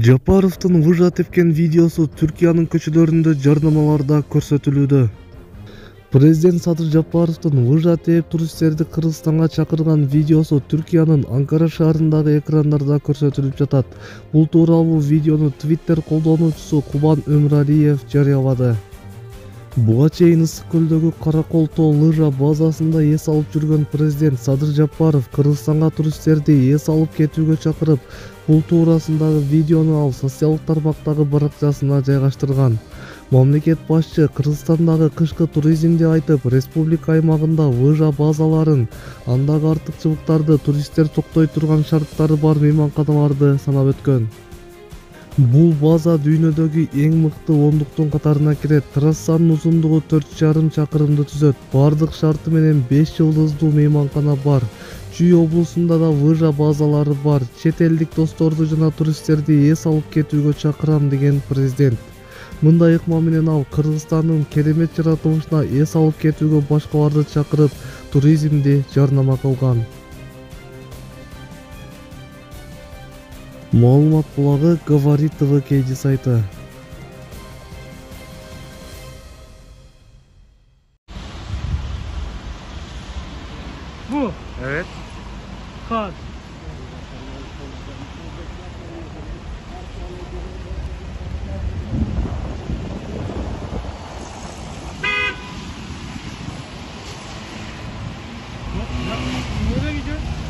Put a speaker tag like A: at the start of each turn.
A: Жапаровдун выжа тепкен видеосу Түркиянын көчөлөрүндө жарнамаларда көрсөтүлүүдө. Президент Садыр Жапаровдун выжа тээп туристтерди Кыргызстанга чакырган видеосу Түркиянын Анкара шаарындагы экрандарда көрсөтүлүп жатат. Бул тууралуу видеону Twitter колдонуучусу Кубан Өмүралиев жарыялады. Буга чейин Ысык көлдөгү Каракол тоо лыжа базасында эс алып жүргөн президент Садыр Жапаров Кыргызстанга туристтерди эс алып кетүүгө чакырып, бул туурасындагы видеону ал социалдык тармактагы баракчасына жайгаштырган. Мамлекет башчы Кыргызстандагы кышкы туризмди айтып, республика аймагында лыжа базаларын, андагы артыкчылыктарды, туристтер токтой турган шарттары бар мейманканаларды санап өткөн. Бул база дүйнөдөгү эң мыкты 10-дуктун катарына кирет. Трассанын узундугу 4,5 чакырымды түзөт. Бардык шарты менен 5 жылдыздуу мейманкана бар. Чүй облусунда да лыжа базалары бар. Чет элдик досторду жана туристтерди эс алып кетүүгө чакырам деген президент. Мындай ыкма менен ал Кыргызстандын керемет жаратылышына эс алып кетүүгө башкаларды чакырып, туризмди жарнама кылган. Маалымат булагы Говорит ТВ KD сайты.
B: Bu.
C: Evet.
B: Kar. Nereye gidiyor?